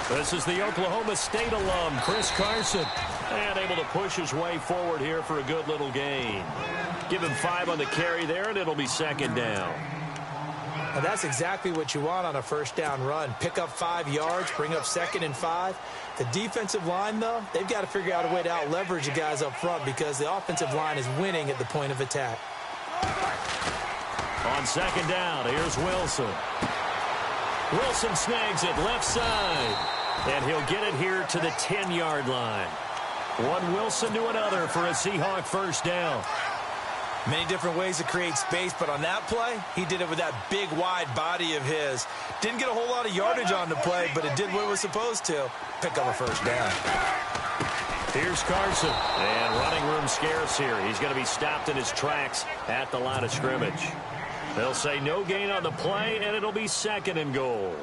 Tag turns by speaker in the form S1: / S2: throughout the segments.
S1: This is the Oklahoma State alum, Chris Carson, and able to push his way forward here for a good little gain. Give him 5 on the carry there, and it'll be second down.
S2: And that's exactly what you want on a first down run. Pick up 5 yards, bring up 2nd and 5. The defensive line, though, they've got to figure out a way to out-leverage the guys up front because the offensive line is winning at the point of attack.
S1: On second down, here's Wilson. Wilson snags it left side. And he'll get it here to the 10-yard line. One Wilson to another for a Seahawk first down.
S2: Many different ways to create space, but on that play, he did it with that big, wide body of his. Didn't get a whole lot of yardage on the play, but it did what it was supposed to. Pick up a first down.
S1: Here's Carson. And running room scarce here. He's going to be stopped in his tracks at the line of scrimmage. They'll say no gain on the play, and it'll be 2nd and goal.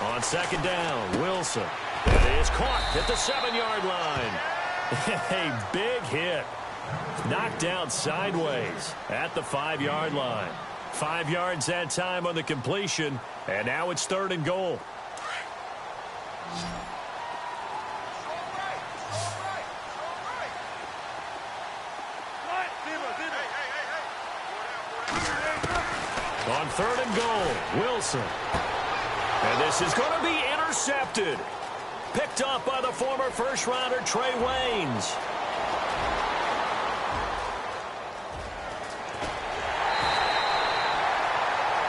S1: On second down, Wilson. It is caught at the 7-yard line. A big hit. Knocked down sideways at the 5-yard line. 5 yards that time on the completion, and now it's 3rd and goal. On 3rd and goal, Wilson. And this is going to be intercepted. Picked off by the former first-rounder Trey Waynes.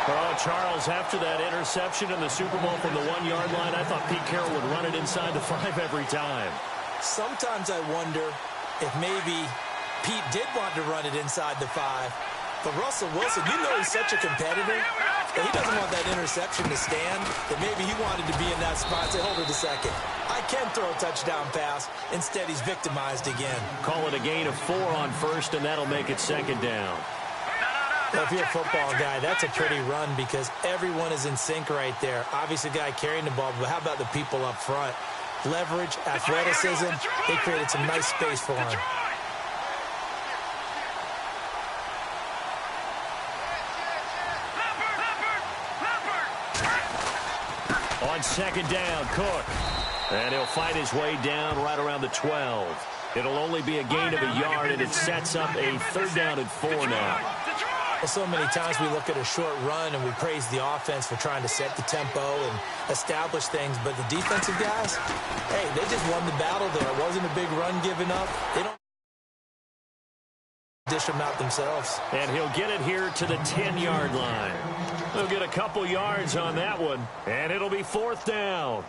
S1: Oh, Charles, after that interception in the Super Bowl from the 1-yard line, I thought Pete Carroll would run it inside the 5 every time.
S2: Sometimes I wonder if maybe Pete did want to run it inside the 5. But Russell Wilson, you know he's such a competitor that he doesn't want that interception to stand, that maybe he wanted to be in that spot and say, hold it a second. I can throw a touchdown pass. Instead, he's victimized again.
S1: Call it a gain of 4 on first, and that'll make it 2nd down.
S2: Well, if you're a football guy, that's a pretty run because everyone is in sync right there. Obviously, the guy carrying the ball, but how about the people up front? Leverage, athleticism, they created some nice space for him.
S1: On second down, Cook. And he'll fight his way down right around the 12. It'll only be a gain of a yard, and it sets up a 3rd down and 4 now.
S2: Well, so many times we look at a short run and we praise the offense for trying to set the tempo and establish things, but the defensive guys, hey, they just won the battle there. It wasn't a big run given up. They don't dish them out themselves.
S1: And he'll get it here to the 10-yard line. He'll get a couple yards on that one, and it'll be 4th down.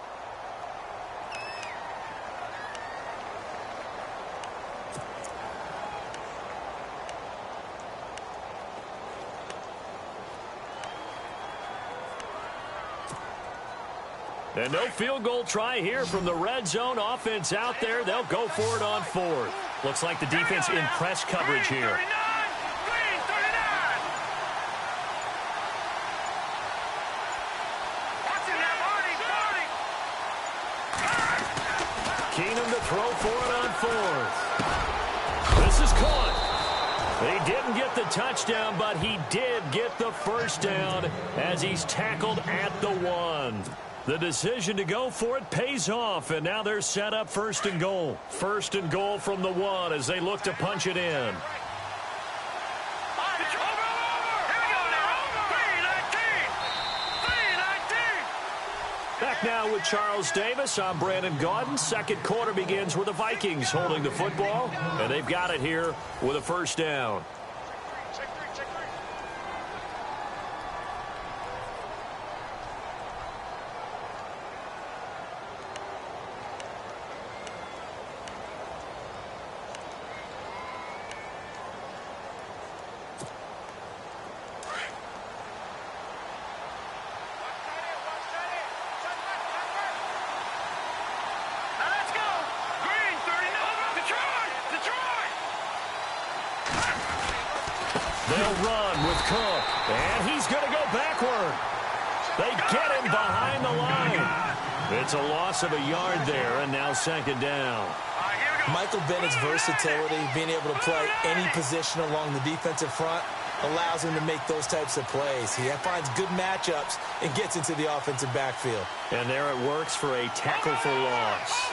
S1: And no field goal try here from the red zone offense out there. They'll go for it on 4th. Looks like the defense in press coverage here. Keenum to throw for it on 4th. This is caught. He didn't get the touchdown, but he did get the first down as he's tackled at the 1. The decision to go for it pays off, and now they're set up 1st and goal. 1st and goal from the 1 as they look to punch it in. Back now with Charles Davis. I'm Brandon Gaudin. Second quarter begins with the Vikings holding the football, and they've got it here with a first down. They'll run with Cook, and he's going to go backward. They get him behind the line. It's a loss of a yard there, and now 2nd down.
S3: Here we
S2: Michael Bennett's versatility, being able to play any position along the defensive front, allows him to make those types of plays. He finds good matchups and gets into the offensive backfield.
S1: And there it works for a tackle for loss.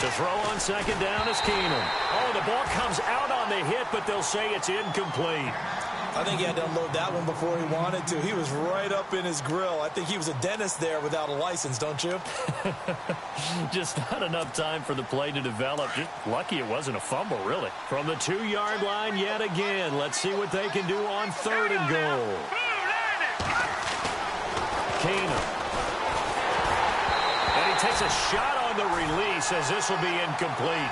S1: To throw on second down is Keenum. Oh, the ball comes out on the hit, but they'll say it's incomplete.
S2: I think he had to unload that one before he wanted to. He was right up in his grill. I think he was a dentist there without a license, don't you?
S1: Just not enough time for the play to develop. Just lucky it wasn't a fumble, really. From the 2-yard line yet again. Let's see what they can do on 3rd and goal. Keenum. And he takes a shot on the release as this will be incomplete.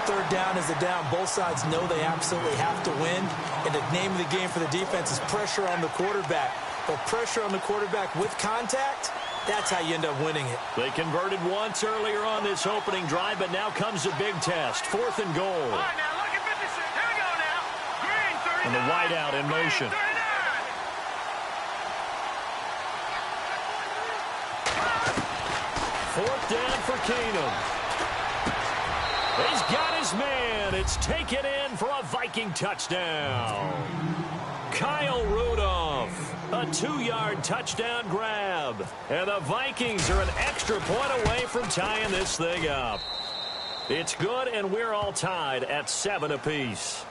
S2: 3rd down is a down. Both sides know they absolutely have to win. And the name of the game for the defense is pressure on the quarterback. But pressure on the quarterback with contact, that's how you end up winning it.
S1: They converted once earlier on this opening drive, but now comes the big test. 4th and goal.
S3: All right, now look at 56. Here we go now. Green, 39.
S1: And the wideout in motion. 4th down for Keenum. He's got his man. It's taken in for a Viking touchdown. Kyle Rudolph, a 2-yard touchdown grab. And the Vikings are an extra point away from tying this thing up. It's good, and we're all tied at 7 apiece.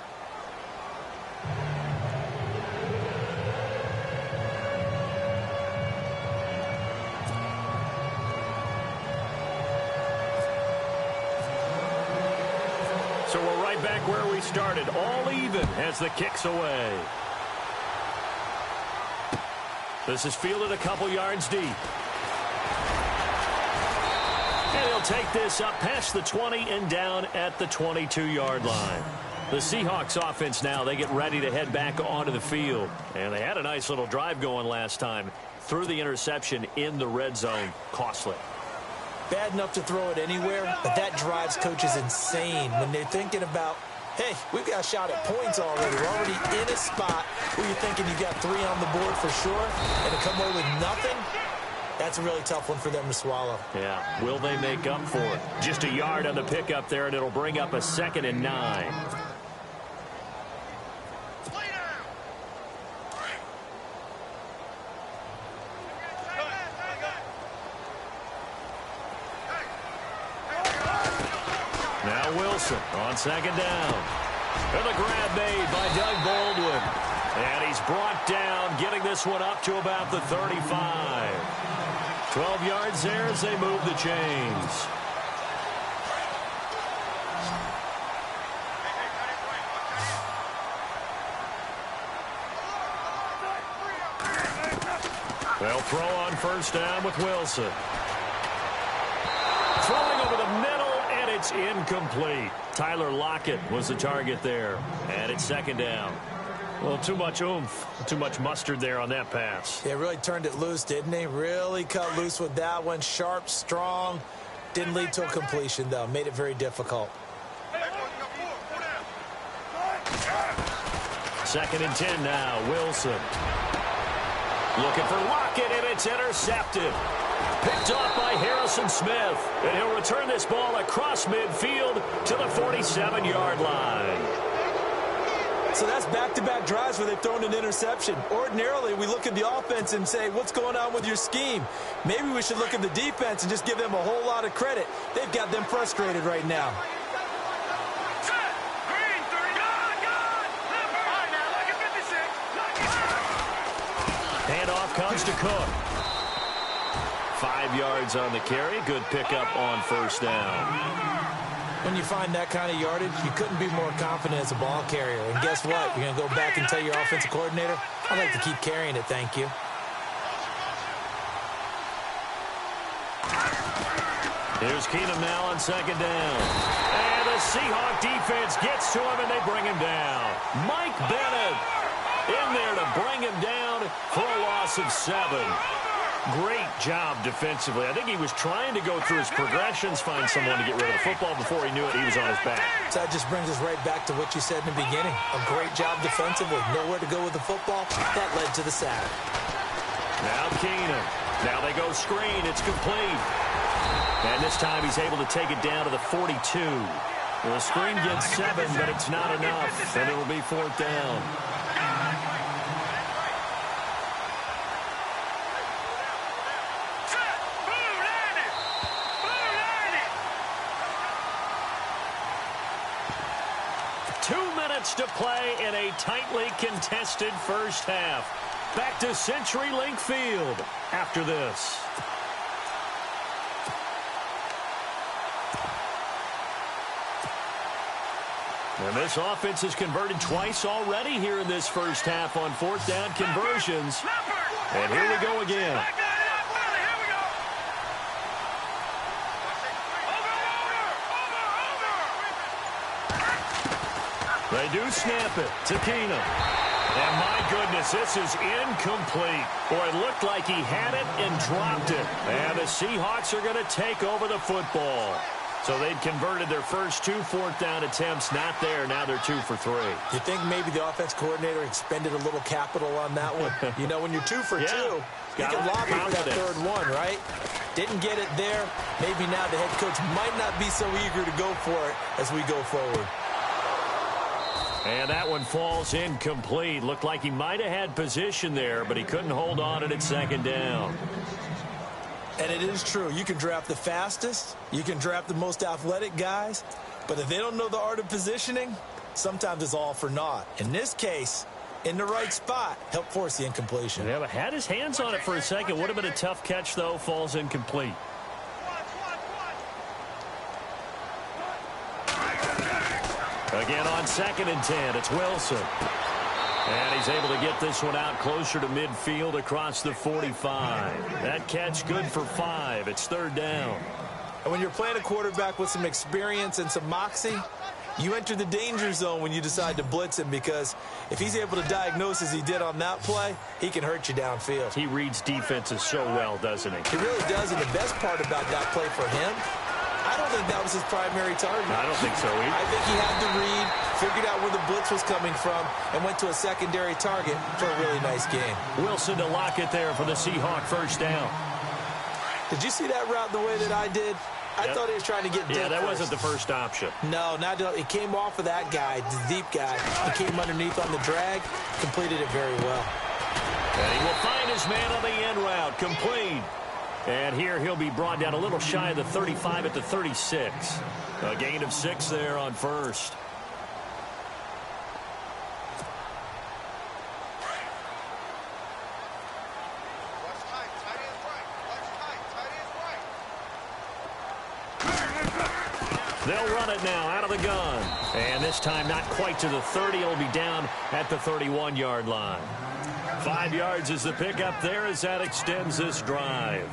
S1: So we're right back where we started, all even as the kick's away. This is fielded a couple yards deep. And he'll take this up past the 20 and down at the 22-yard line. The Seahawks offense now, they get ready to head back onto the field. And they had a nice little drive going last time. Threw the interception in the red zone. Costly.
S2: Bad enough to throw it anywhere, but that drives coaches insane when they're thinking about, hey, we've got a shot at points already. We're already in a spot where you're thinking you got 3 on the board for sure, and to come away with nothing, that's a really tough one for them to swallow.
S1: Yeah, will they make up for it? Just a yard on the pickup there, and it'll bring up a 2nd and 9. Now Wilson on 2nd down. And the grab made by Doug Baldwin. And he's brought down, getting this one up to about the 35. 12 yards there as they move the chains. They'll throw on 1st down with Wilson. Throwing over the middle, and it's incomplete. Tyler Lockett was the target there. And it's 2nd down. Well, too much oomph, too much mustard there on that pass.
S2: They really turned it loose, didn't they? Really cut loose with that one. Sharp, strong. Didn't lead to a completion, though. Made it very difficult.
S1: 2nd and 10 now. Wilson. Looking for Lockett, and it's intercepted. Picked off by Harrison Smith. And he'll return this ball across midfield to the 47-yard line.
S2: So that's back-to-back drives where they've thrown an interception. Ordinarily, we look at the offense and say, what's going on with your scheme? Maybe we should look at the defense and just give them a whole lot of credit. They've got them frustrated right now.
S1: Handoff comes to Cook. 5 yards on the carry. Good pickup on 1st down.
S2: When you find that kind of yardage, you couldn't be more confident as a ball carrier. And guess what? You're going to go back and tell your offensive coordinator, I'd like to keep carrying it, thank you.
S1: Here's Keenum now on 2nd down. And the Seahawk defense gets to him, and they bring him down. Mike Bennett in there to bring him down for a loss of 7. Great job defensively. I think he was trying to go through his progressions, find someone to get rid of the football. Before he knew it, he was on his back.
S2: So that just brings us right back to what you said in the beginning. A great job defensively. Nowhere to go with the football. That led to the sack.
S1: Now Keenum. Now they go screen. It's complete. And this time he's able to take it down to the 42. The screen gets 7, but it's not enough. And it will be 4th down. To play in a tightly contested first half. Back to CenturyLink Field after this. And this offense has converted twice already here in this first half on 4th down conversions. And here we go again. They do snap it to Keenum. And my goodness, this is incomplete. Boy, it looked like he had it and dropped it. And the Seahawks are going to take over the football. So they'd converted their first 2 4th down attempts. Not there. Now they're 2 for 3.
S2: You think maybe the offense coordinator expended a little capital on that one? You know, when you're 2 for 2, you can lobby for that 3rd one, right? Didn't get it there. Maybe now the head coach might not be so eager to go for it as we go forward.
S1: And that one falls incomplete. Looked like he might have had position there, but he couldn't hold on at 2nd down.
S2: And it is true. You can draft the fastest. You can draft the most athletic guys. But if they don't know the art of positioning, sometimes it's all for naught. In this case, in the right spot, helped force the incompletion.
S1: Yeah, but had his hands on it for a second. Would have been a tough catch, though. Falls incomplete. Again on 2nd and 10, it's Wilson. And he's able to get this one out closer to midfield across the 45. That catch good for 5. It's 3rd down.
S2: And when you're playing a quarterback with some experience and some moxie, you enter the danger zone when you decide to blitz him, because if he's able to diagnose as he did on that play, he can hurt you downfield.
S1: He reads defenses so well, doesn't he?
S2: He really does, and the best part about that play for him, I don't think that was his primary target.
S1: I don't think so either.
S2: I think he had to read, figured out where the blitz was coming from, and went to a secondary target for a really nice game.
S1: Wilson to lock it there for the Seahawk 1st down.
S2: Did you see that route the way that I did? I thought he was trying to get deep.
S1: Yeah, that
S2: first.
S1: wasn't the first option.
S2: No, it came off of that guy, the deep guy. He came underneath on the drag, completed it very well.
S1: And he will find his man on the end route, complete. And here he'll be brought down a little shy of the 35 at the 36. A gain of 6 there on 1st. They'll run it now out of the gun. And this time not quite to the 30. It'll be down at the 31-yard line. 5 yards is the pickup there as that extends this drive.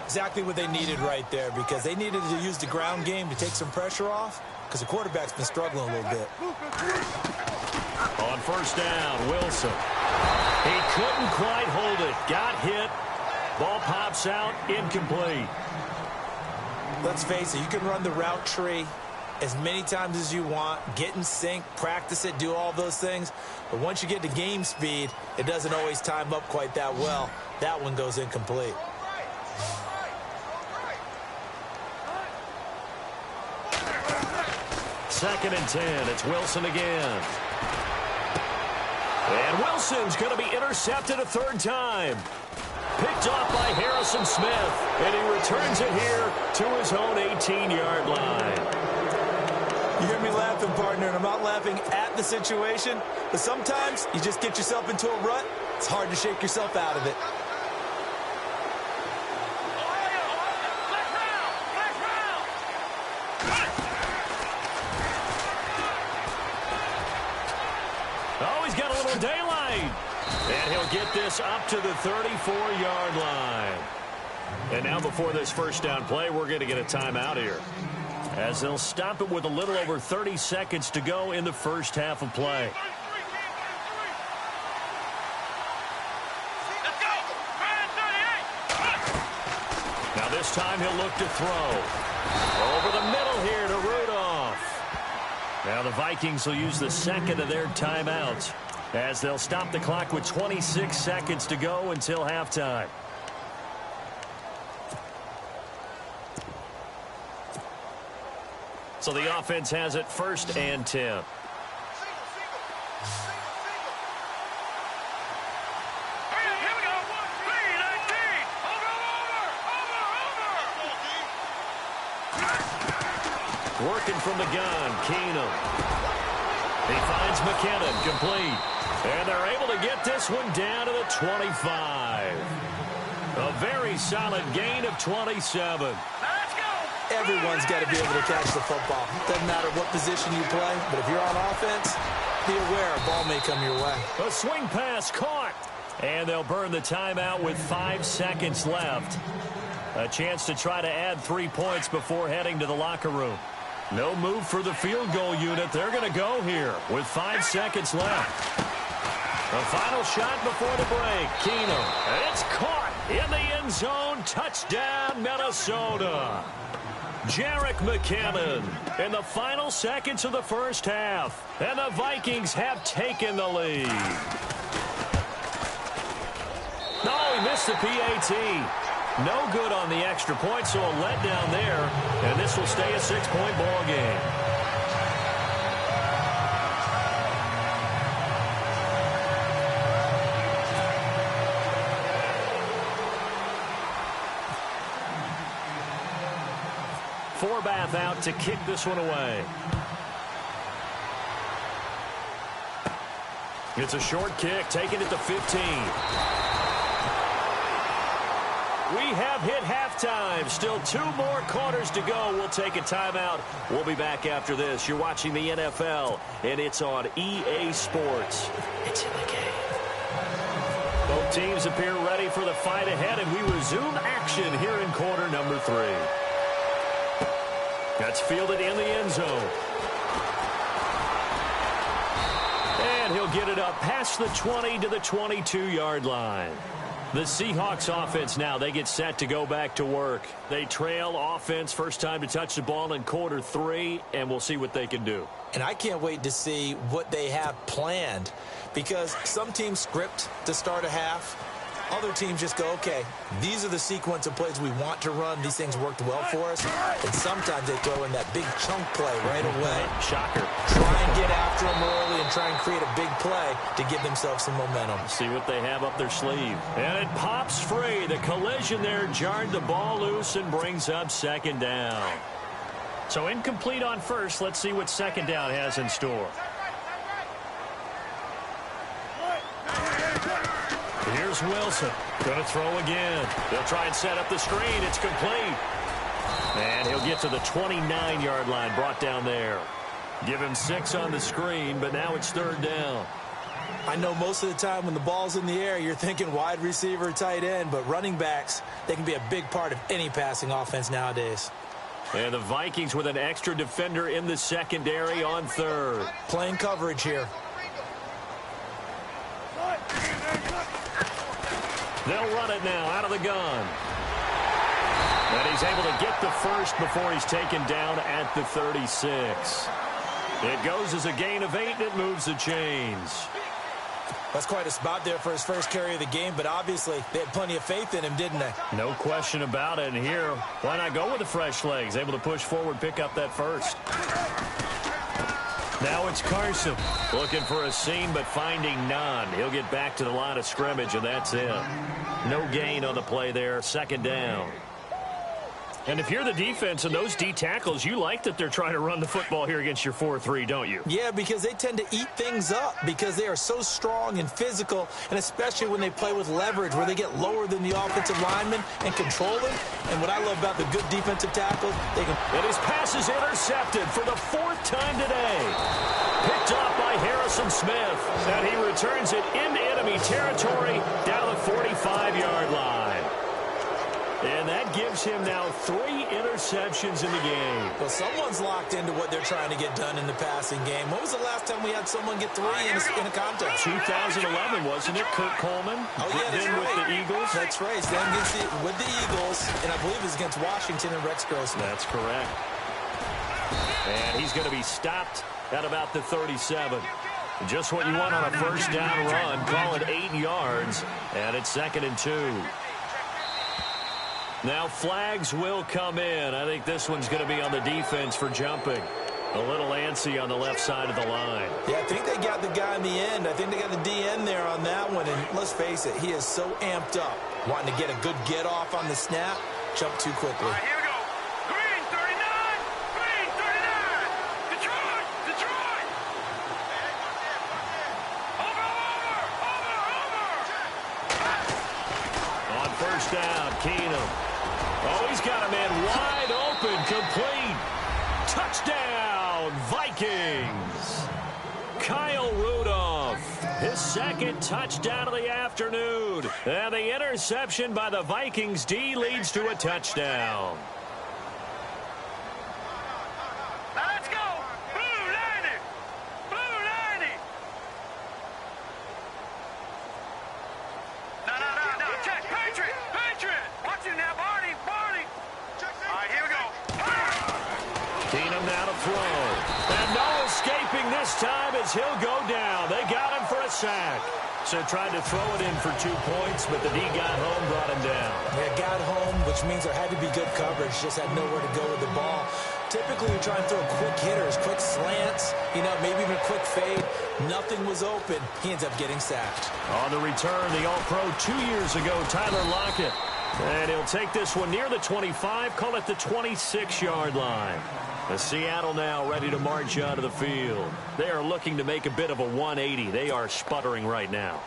S2: Exactly what they needed right there, because they needed to use the ground game to take some pressure off, because the quarterback's been struggling a little bit.
S1: On 1st down, Wilson. He couldn't quite hold it. Got hit. Ball pops out, incomplete.
S2: Let's face it, you can run the route tree as many times as you want, get in sync, practice it, do all those things. But once you get to game speed, it doesn't always time up quite that well. That one goes incomplete.
S1: Second and 10. It's Wilson again. And Wilson's going to be intercepted a 3rd time. Picked off by Harrison Smith. And he returns it here to his own 18-yard line.
S2: You hear me laughing, partner, and I'm not laughing at the situation. But sometimes you just get yourself into a rut. It's hard to shake yourself out of it.
S1: Oh, he's got a little daylight. And he'll get this up to the 34-yard line. And now before this 1st down play, we're going to get a timeout here, as they'll stop it with a little over 30 seconds to go in the first half of play. Now this time he'll look to throw. Over the middle here to Rudolph. Now the Vikings will use the 2nd of their timeouts. as they'll stop the clock with 26 seconds to go until halftime. So the offense has it 1st and 10. Working from the gun, Keenum. He finds McKinnon, complete. And they're able to get this one down to the 25. A very solid gain of 27.
S2: Everyone's got to be able to catch the football. Doesn't matter what position you play, but if you're on offense, be aware a ball may come your way.
S1: A swing pass caught. And they'll burn the timeout with 5 seconds left. A chance to try to add 3 points before heading to the locker room. No move for the field goal unit. They're going to go here with 5 seconds left. A final shot before the break. Keenum. It's caught in the end zone. Touchdown, Minnesota. Jerick McKinnon in the final seconds of the first half. And the Vikings have taken the lead. No, he missed the PAT. No good on the extra point, so a letdown there. And this will stay a 6-point ball game. Forbath out to kick this one away. It's a short kick, taken at the 15. We have hit halftime. Still 2 more quarters to go. We'll take a timeout. We'll be back after this. You're watching the NFL, and it's on EA Sports. It's in the game. Both teams appear ready for the fight ahead, and we resume action here in quarter number 3. That's fielded in the end zone. And he'll get it up past the 20 to the 22-yard line. The Seahawks offense now, they get set to go back to work. They trail offense, first time to touch the ball in quarter 3, and we'll see what they can do.
S2: And I can't wait to see what they have planned, because some teams script to start a half. Other teams just go, okay, these are the sequence of plays we want to run. These things worked well for us. And sometimes they throw in that big chunk play right away.
S1: Shocker.
S2: Try and get after them early and try and create a big play to give themselves some momentum.
S1: See what they have up their sleeve. And it pops free. The collision there jarred the ball loose and brings up 2nd down. So incomplete on first. Let's see what 2nd down has in store. Here's Wilson. Going to throw again. They'll try and set up the screen. It's complete. And he'll get to the 29-yard line, brought down there. Give him 6 on the screen, but now it's 3rd down.
S2: I know most of the time when the ball's in the air, you're thinking wide receiver, tight end, but running backs, they can be a big part of any passing offense nowadays.
S1: And the Vikings with an extra defender in the secondary on 3rd.
S2: Playing coverage here.
S1: They'll run it now out of the gun. And he's able to get the first before he's taken down at the 36. It goes as a gain of 8, and it moves the chains.
S2: That's quite a spot there for his first carry of the game, but obviously they had plenty of faith in him, didn't they?
S1: No question about it. And here, why not go with the fresh legs? Able to push forward, pick up that first. Now it's Carson looking for a seam, but finding none. He'll get back to the line of scrimmage, and that's it. No gain on the play there. 2nd down. And if you're the defense and those D tackles, you like that they're trying to run the football here against your 4-3, don't you?
S2: Yeah, because they tend to eat things up because they are so strong and physical, and especially when they play with leverage where they get lower than the offensive lineman and control them. And what I love about the good defensive tackles, they can...
S1: And his pass is intercepted for the 4th time today. Picked off by Harrison Smith. And he returns it into enemy territory down the 45-yard line. And that gives him now 3 interceptions in the game.
S2: Well, someone's locked into what they're trying to get done in the passing game. When was the last time we had someone get 3 in a contest?
S1: 2011, wasn't it? Kurt Coleman.
S2: Oh, yeah, that's
S1: then
S2: right.
S1: With the Eagles.
S2: That's right. Then with the Eagles, and I believe it was against Washington and Rex Grossman.
S1: That's correct. And he's going to be stopped at about the 37. Just what you want on a first down run. Call it 8 yards, and it's 2nd and 2. Now flags will come in. I think this one's going to be on the defense for jumping. A little antsy on the left side of the line.
S2: Yeah, I think they got the guy in the end. I think they got the DN there on that one. And let's face it, he is so amped up, wanting to get a good get-off on the snap, jump too quickly.
S3: All right, here we go. Green 39. Green 39. Detroit. Detroit. Over.
S1: On first down, Keenum. Oh, he's got a man wide open, complete. Touchdown, Vikings. Kyle Rudolph, his 2nd touchdown of the afternoon. And the interception by the Vikings D leads to a touchdown.
S3: Let's go. Blue 90. Blue 90. No. Check. Patriot. Patriot. Watch it now, Barney. Barney. All right, here we go.
S1: Keenum now to throw. And no escaping this time as he'll go down. They got him for a sack. So tried to throw it in for 2 points, but the D got home, brought him down.
S2: Yeah, got home, which means there had to be good coverage. Just had nowhere to go with the ball. Typically, we try and throw quick hitters, quick slants, maybe even a quick fade. Nothing was open. He ends up getting sacked.
S1: On the return, the All-Pro 2 years ago, Tyler Lockett. And he'll take this one near the 25, call it the 26-yard line. The Seattle now ready to march onto the field. They are looking to make a bit of a 180. They are sputtering right now.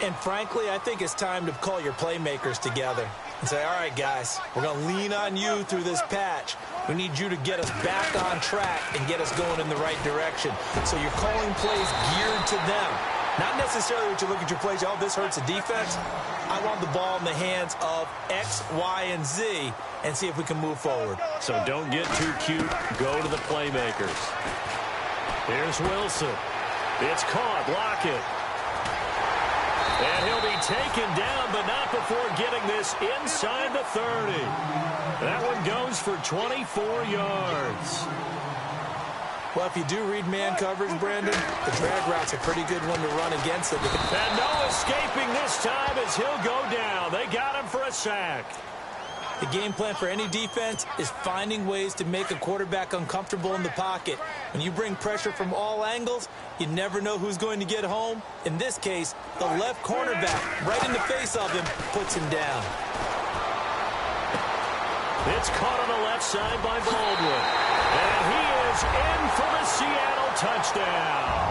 S2: And frankly, I think it's time to call your playmakers together and say, all right, guys, we're going to lean on you through this patch. We need you to get us back on track and get us going in the right direction. So you're calling plays geared to them. Not necessarily what you look at your plays, oh, this hurts the defense. I want the ball in the hands of X, Y, and Z and see if we can move forward.
S1: So don't get too cute. Go to the playmakers. Here's Wilson. It's caught. Lockett. And he'll be taken down, but not before getting this inside the 30. That one goes for 24 yards.
S2: Well, if you do read man coverage, Brandon, the drag route's a pretty good one to run against it.
S1: And no escaping this time as he'll go down. They got him for a sack.
S2: The game plan for any defense is finding ways to make a quarterback uncomfortable in the pocket. When you bring pressure from all angles, you never know who's going to get home. In this case, the left cornerback, right in the face of him, puts him down.
S1: It's caught on the left side by Baldwin. And he is in for the Seattle touchdown.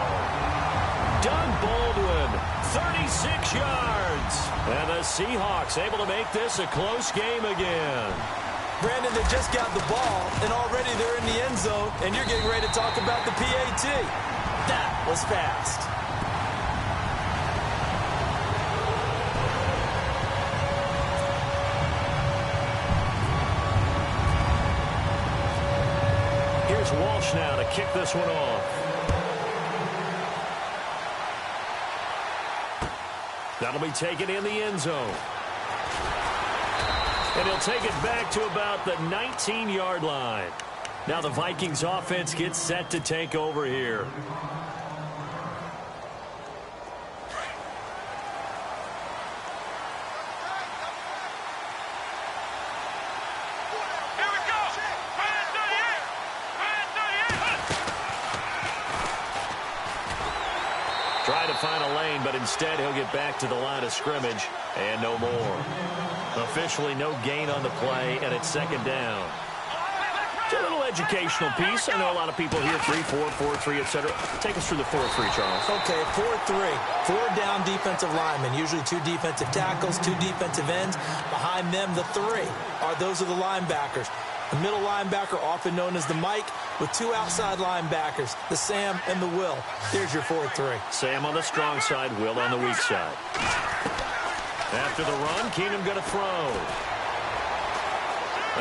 S1: Doug Baldwin, 36 yards. And the Seahawks able to make this a close game again.
S2: Brandon, they just got the ball, and already they're in the end zone, and you're getting ready to talk about the PAT. That was fast.
S1: Here's Walsh now to kick this one off. That'll be taken in the end zone. And he'll take it back to about the 19-yard line. Now the Vikings offense gets set to take over here. Try to find a lane, but instead he'll get back to the line of scrimmage and no more. Officially no gain on the play, and it's second down. It's a little educational piece. I know a lot of people here, 3-4, 4-3, etc. Take us through the 4-3, Charles.
S2: Okay, 4-3. 4 down defensive linemen, usually 2 defensive tackles, 2 defensive ends. Behind them, the 3 those are the linebackers. The middle linebacker, often known as the Mike, with 2 outside linebackers, the Sam and the Will. There's your 4-3.
S1: Sam on the strong side, Will on the weak side. After the run, Keenum going to throw.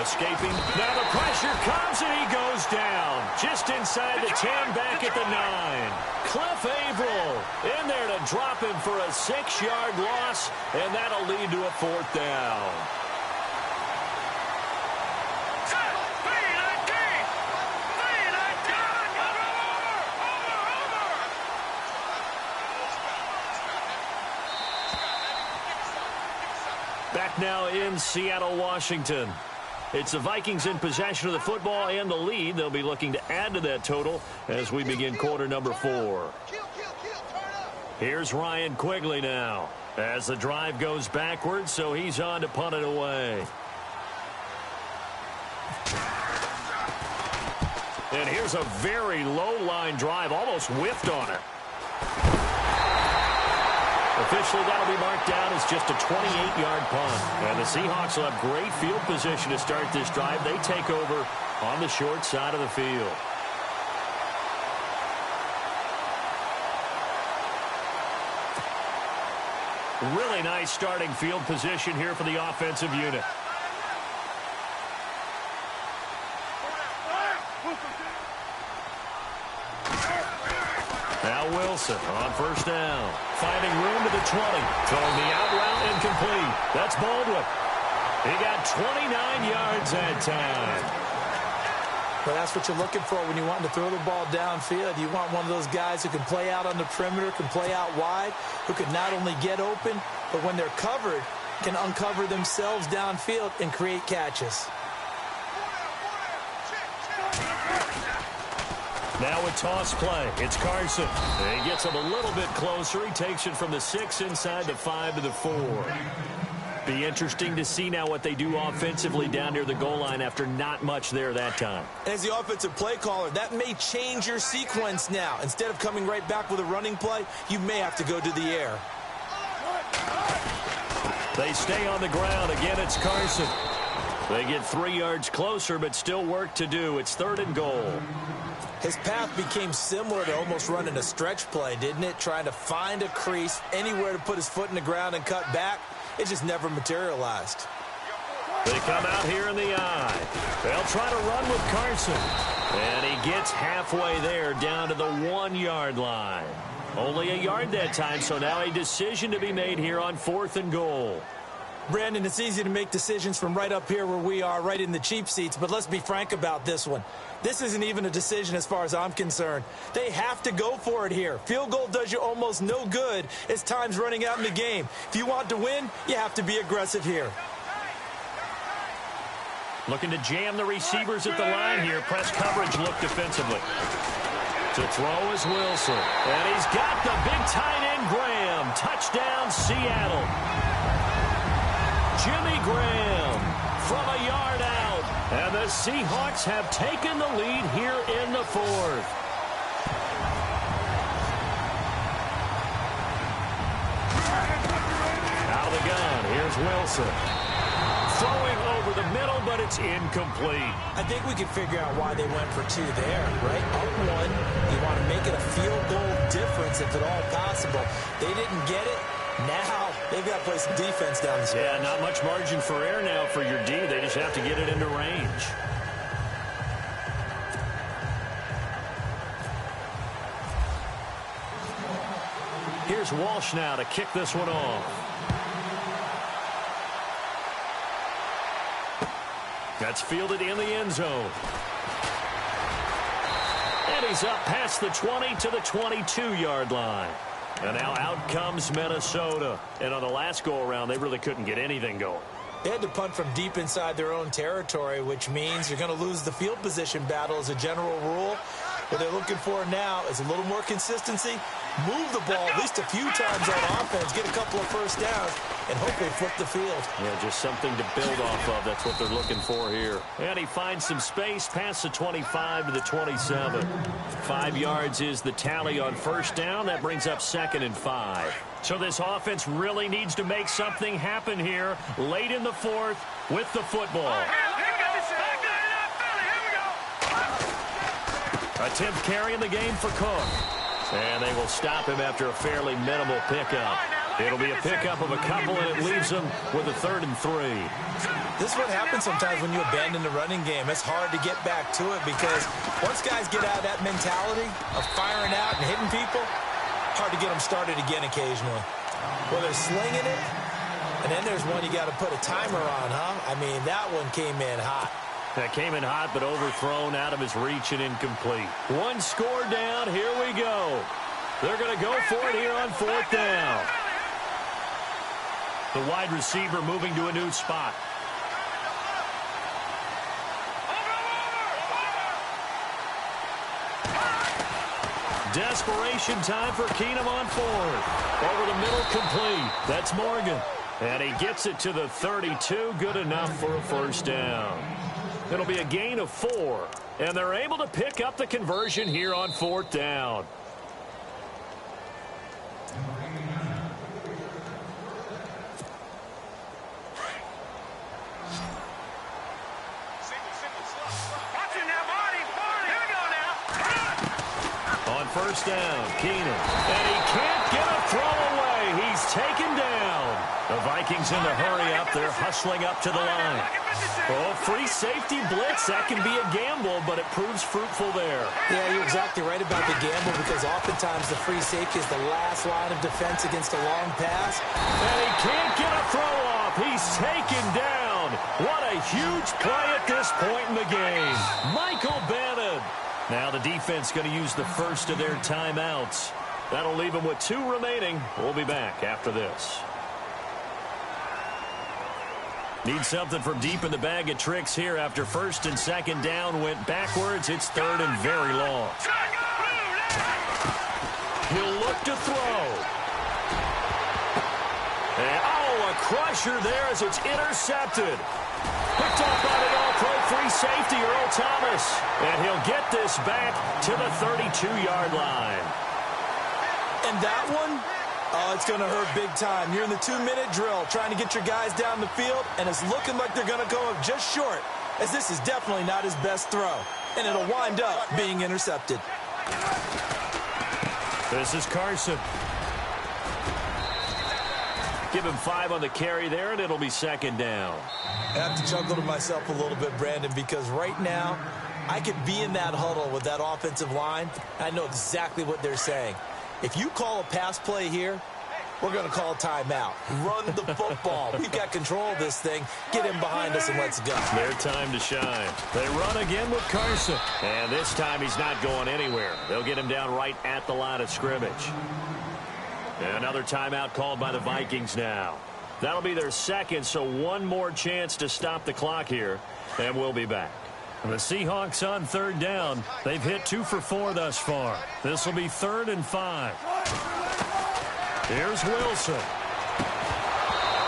S1: Escaping. Now the pressure comes and he goes down. Just inside the 10, back at the 9. Cliff Averill in there to drop him for a 6-yard loss, and that'll lead to a 4th down. back now in Seattle, Washington. It's the Vikings in possession of the football and the lead. They'll be looking to add to that total as we begin quarter number 4. Here's Ryan Quigley now as the drive goes backwards, so he's on to punt it away. And here's a very low-line drive, almost whiffed on it. Officially, that'll be marked down as just a 28-yard punt. And the Seahawks will have great field position to start this drive. They take over on the short side of the field. Really nice starting field position here for the offensive unit. Now Wilson on first down. Finding room to the 20. Throwing the out route incomplete. That's Baldwin. He got 29 yards that time.
S2: Well, that's what you're looking for when you want to throw the ball downfield. You want one of those guys who can play out on the perimeter, can play out wide, who can not only get open, but when they're covered, can uncover themselves downfield and create catches.
S1: Now a toss play. It's Carson. He gets him a little bit closer. He takes it from the 6 inside the 5 to the 4. Be interesting to see now what they do offensively down near the goal line after not much there that time.
S2: As the offensive play caller, that may change your sequence now. Instead of coming right back with a running play, you may have to go to the air.
S1: They stay on the ground. Again, it's Carson. They get 3 yards closer, but still work to do. It's 3rd and goal.
S2: His path became similar to almost running a stretch play, didn't it? Trying to find a crease, anywhere to put his foot in the ground and cut back. It just never materialized.
S1: They come out here in the eye. They'll try to run with Carson. And he gets halfway there down to the 1-yard line. Only a yard that time, so now a decision to be made here on 4th and goal.
S2: Brandon, it's easy to make decisions from right up here where we are, right in the cheap seats, but let's be frank about this one. This isn't even a decision as far as I'm concerned. They have to go for it here. Field goal does you almost no good as time's running out in the game. If you want to win, you have to be aggressive here.
S1: Looking to jam the receivers at the line here. Press coverage look defensively. To throw is Wilson. And he's got the big tight end Graham. Touchdown, Seattle. Jimmy Graham from a yard out. And the Seahawks have taken the lead here in the 4th. Out of the gun, here's Wilson. Throwing over the middle, but it's incomplete.
S2: I think we can figure out why they went for 2 there, right? Up 1, you want to make it a field goal difference if at all possible. They didn't get it. Now they've got to play some defense down the stretch.
S1: Yeah, not much margin for error now for your D. They just have to get it into range. Here's Walsh now to kick this one off. That's fielded in the end zone. And he's up past the 20 to the 22-yard line. And now out comes Minnesota. And on the last go-around, they really couldn't get anything going.
S2: They had to punt from deep inside their own territory, which means you're going to lose the field position battle as a general rule. What they're looking for now is a little more consistency, move the ball at least a few times on offense, get a couple of first downs, and hopefully flip the field.
S1: Yeah, just something to build off of. That's what they're looking for here. And he finds some space past the 25 to the 27. 5 yards is the tally on first down. That brings up 2nd and 5. So this offense really needs to make something happen here late in the 4th with the football. A 10th carry in the game for Cook. And they will stop him after a fairly minimal pickup. It'll be a pickup of a couple, and it leaves them with a 3rd and 3.
S2: This is what happens sometimes when you abandon the running game. It's hard to get back to it because once guys get out of that mentality of firing out and hitting people, hard to get them started again occasionally. Well, they're slinging it, and then there's one you got to put a timer on, huh? I mean, that one came in hot.
S1: That came in hot, but overthrown out of his reach and incomplete. 1 score down. Here we go. They're going to go for it here on 4th down. The wide receiver moving to a new spot. Desperation time for Keenum on fourth. Over the middle, complete. That's Morgan. And he gets it to the 32. Good enough for a first down. It'll be a gain of 4. And they're able to pick up the conversion here on fourth down. First down, Keenum. And he can't get a throw away. He's taken down. The Vikings in the hurry up. They're hustling up to the line. Oh, free safety blitz. That can be a gamble, but it proves fruitful there.
S2: Yeah, you're exactly right about the gamble because oftentimes the free safety is the last line of defense against a long pass.
S1: And he can't get a throw off. He's taken down. What a huge play at this point in the game. Michael Bannon. Now the defense going to use the first of their timeouts. That'll leave them with 2 remaining. We'll be back after this. Need something from deep in the bag of tricks here after first and second down went backwards. It's third and very long. He'll look to throw. And, a crusher there as it's intercepted. Picked off by the all-pro free safety, Earl Thomas. And he'll get this back to the 32-yard line.
S2: And that one, it's going to hurt big time. You're in the 2-minute drill trying to get your guys down the field, and it's looking like they're going to go up just short, as this is definitely not his best throw. And it'll wind up being intercepted.
S1: This is Carson. Give him 5 on the carry there, and it'll be second down.
S2: I have to chuckle to myself a little bit, Brandon, because right now I could be in that huddle with that offensive line. I know exactly what they're saying. If you call a pass play here, we're going to call a timeout. Run the football. We've got control of this thing. Get him behind us and let's go.
S1: Their time to shine. They run again with Carson. And this time he's not going anywhere. They'll get him down right at the line of scrimmage. Another timeout called by the Vikings now. That'll be their second, so one more chance to stop the clock here, and we'll be back. The Seahawks on third down. They've hit 2 for 4 thus far. This will be 3rd and 5. Here's Wilson.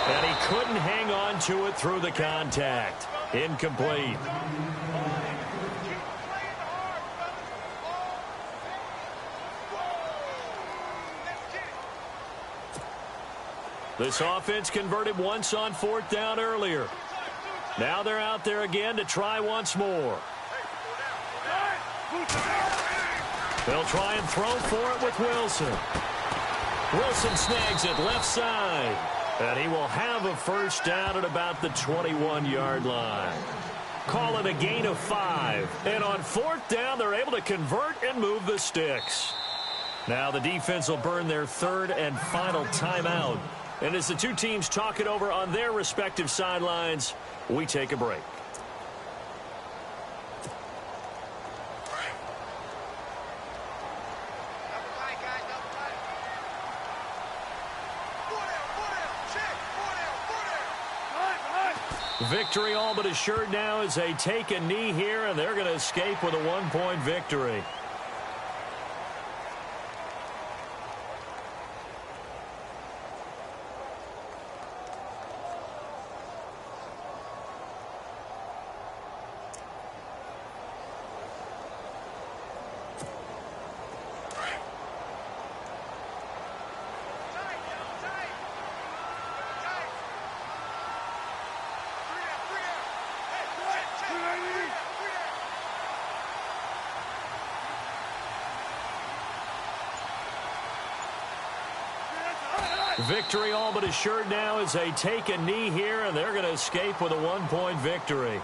S1: And he couldn't hang on to it through the contact. Incomplete. This offense converted once on fourth down earlier. Now they're out there again to try once more. They'll try and throw for it with Wilson. Wilson snags it left side. And he will have a first down at about the 21-yard line. Call it a gain of 5. And on fourth down, they're able to convert and move the sticks. Now the defense will burn their 3rd and final timeout. And as the two teams talk it over on their respective sidelines, we take a break. Victory all but assured now as they take a knee here, and they're going to escape with a 1-point victory. Victory all but assured now as they take a knee here, and they're going to escape with a 1-point victory.